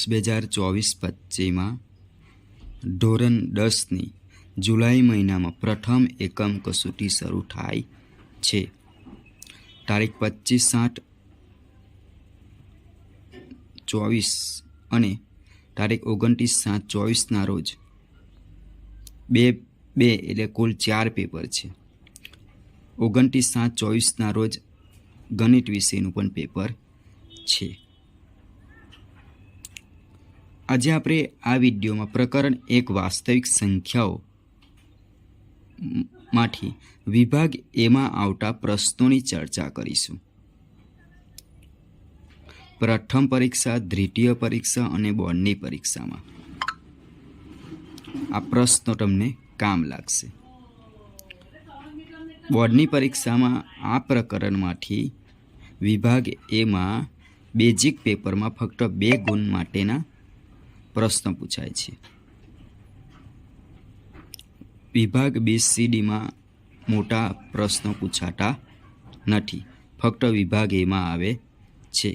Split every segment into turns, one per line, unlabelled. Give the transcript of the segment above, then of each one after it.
2024-25 ધોરણ 10ની જુલાઈ મહિનામાં પ્રથમ એકમ કસોટી શરૂ થાય છે। તારીખ 25/7/24 અને તારીખ 29/7/24ના રોજ બે એટલે કુલ 4 પેપર છે। 29/7/24ના રોજ ગણિત વિષયનું પણ પેપર છે। આજે આપણે આ વિડીયોમાં પ્રકરણ 1 વાસ્તવિક સંખ્યાઓ માંથી વિભાગ એમાં આવતા પ્રશ્નોની ચર્ચા કરીશું। પ્રથમ પરીક્ષા, દ્વિતીય પરીક્ષા અને બોર્ડની પરીક્ષામાં આ પ્રશ્નો તમને કામ લાગશે। બોર્ડની પરીક્ષામાં આ પ્રકરણમાંથી વિભાગ એમાં બેઝિક પેપરમાં ફક્ત 2 ગુણ માટેના પ્રશ્નો પૂછાય છે। વિભાગ BCDમાં મોટા પ્રશ્નો પૂછાતા નથી, ફક્ત વિભાગ એમાં આવે છે।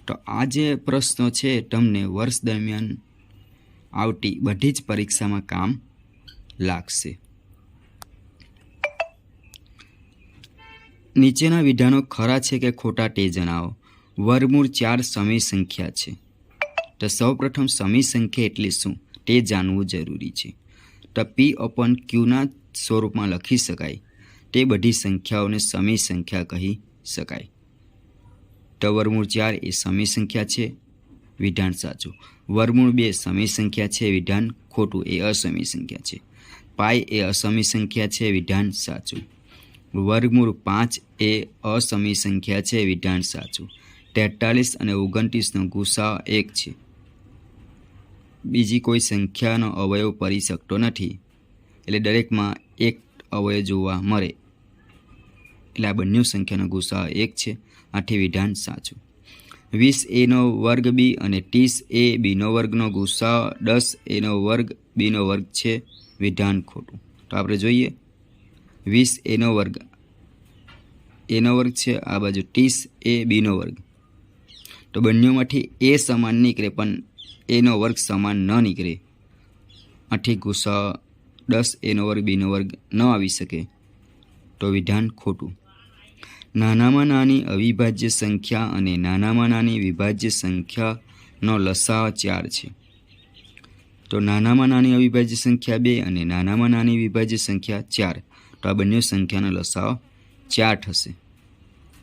તો આ જે પ્રશ્નો છે તમને વર્ષ દરમિયાન આવતી બધી જ પરીક્ષામાં કામ લાગશે। નીચેના વિધાનો ખરા છે કે ખોટા તે જણાવો। વર્ગમૂળ 4 સમય સંખ્યા છે। તો સૌપ્રથમ સમય સંખ્યા એટલે શું તે જાણવું જરૂરી છે। તો P/Qના સ્વરૂપમાં લખી શકાય તે બધી સંખ્યાઓને સમય સંખ્યા કહી શકાય। તો વર્ગમૂળ 4 એ સમય સંખ્યા છે, વિધાન સાચું। વર્ગમૂળ 2 સમય સંખ્યા છે, વિધાન ખોટું, એ અસમય સંખ્યા છે। પાઈ એ અસમય સંખ્યા છે, વિધાન સાચું। વર્ગમૂળ 5 એ અસમય સંખ્યા છે, વિધાન સાચું। 43 અને 29નો ગુસાઅ 1 છે। બીજી કોઈ સંખ્યાનો અવયવ પડી શકતો નથી, એટલે દરેકમાં એક અવયવ જોવા મળે, એટલે આ બંને સંખ્યાનો ગુસાઅ 1 છે, આથી વિધાન સાચું। 20a નો વર્ગ બી અને 30a બીનો વર્ગનો ગુસાઅ 10a નો વર્ગ બીનો વર્ગ છે, વિધાન ખોટું। તો આપણે જોઈએ 20a નો વર્ગ એનો વર્ગ છે, આ બાજુ 30a બીનો વર્ગ, તો બંનેમાંથી એ સમાન નીકળે પણ એનો વર્ગ સમાન ન નીકળે, આથી ગુસાઅ 10a નો વર્ગ બીનો વર્ગ ન આવી શકે, તો વિધાન ખોટું। નાનામાં નાની અવિભાજ્ય સંખ્યા અને નાનામાં નાની વિભાજ્ય સંખ્યાનો લસાઅ 4 છે। તો નાનામાં નાની અવિભાજ્ય સંખ્યા 2 અને નાનામાં નાની વિભાજ્ય સંખ્યા 4, તો આ બંને સંખ્યાનો લસાઅ 4 થશે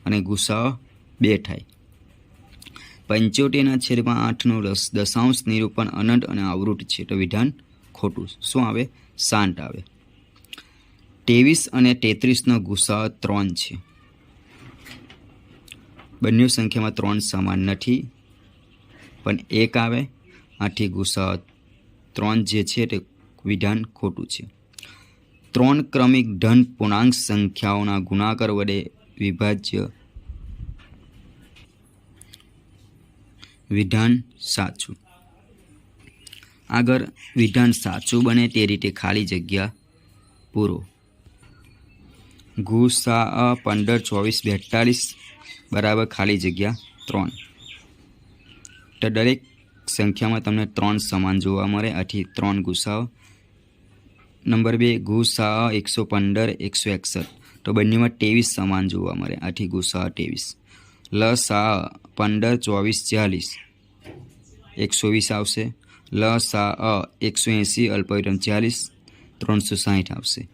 અને ગુસાઅ 2 થાય। 75/8નું દશાંશ નિરૂપણ અનંત અને આવૃત છે, તો વિધાન ખોટું। શું આવે? શાંત આવે। 23 અને 33નો ગુસાઅ 3 છે। બંને સંખ્યામાં 3 સમાન નથી, પણ 1 આવે, આથી ગુસાઅ 3 જે છે તે વિધાન ખોટું છે। 3 ક્રમિક ધન પૂર્ણાંક સંખ્યાઓના ગુણાકાર વડે વિભાજ્ય, વિધાન સાચું। આગળ વિધાન સાચું બને તે રીતે ખાલી જગ્યા પૂરો। ગુસાઅ 15, 24, 42 બરાબર ખાલી જગ્યા 3। તો દરેક સંખ્યામાં તમને 3 સમાન જોવા મળે, આથી 3 ગુસાઅ। નંબર 2 ગુસાઅ 115, 161, તો બંનેમાં 23 સમાન જોવા મળે, આથી ગુસાઅ 23। લસાઅ 15, 24, 40, 120 આવશે। લસાઅ 180 અલ્પવિરામ 40, 360 આવશે।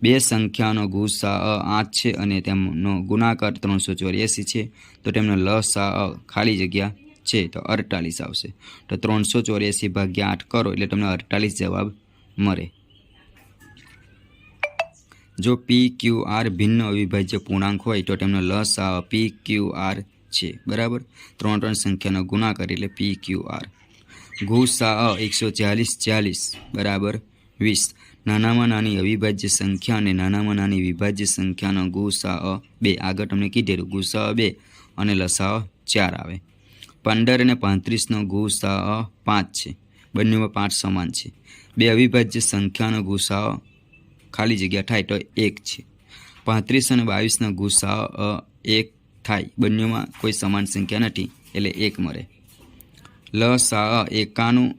બે સંખ્યાનો ગુસાઅ 8 છે અને તેમનો ગુણાકાર 384 છે, તો તેમનો લસાઅ ખાલી જગ્યા છે તો 48 આવશે। તો 384/8 કરો એટલે તમને 48 જવાબ મળે। જો PQR ભિન્ન અવિભાજ્ય પૂર્ણાંક હોય તો તેમનો લસાઅ PQR છે, બરાબર। 3 સંખ્યાનો ગુણાકાર એટલે PQR। ગુસાઅ 140, 40 બરાબર 20। નાનામાં નાની અવિભાજ્ય સંખ્યા અને નાનામાં નાની વિભાજ્ય સંખ્યાનો ગુસાઅ 2, આગળ તમને કીધેલું ગુસાઅ 2 અને લસાઅ 4 આવે। 15 અને 35નો ગુસાઅ 5 છે, બંનેમાં 5 સમાન છે। બે અવિભાજ્ય સંખ્યાનો ગુસાઅ ખાલી જગ્યા થાય તો 1 છે। 35 અને 22નો ગુસાઅ 1 થાય, બંનેમાં કોઈ સમાન સંખ્યા નથી એટલે 1 મળે। લસા 91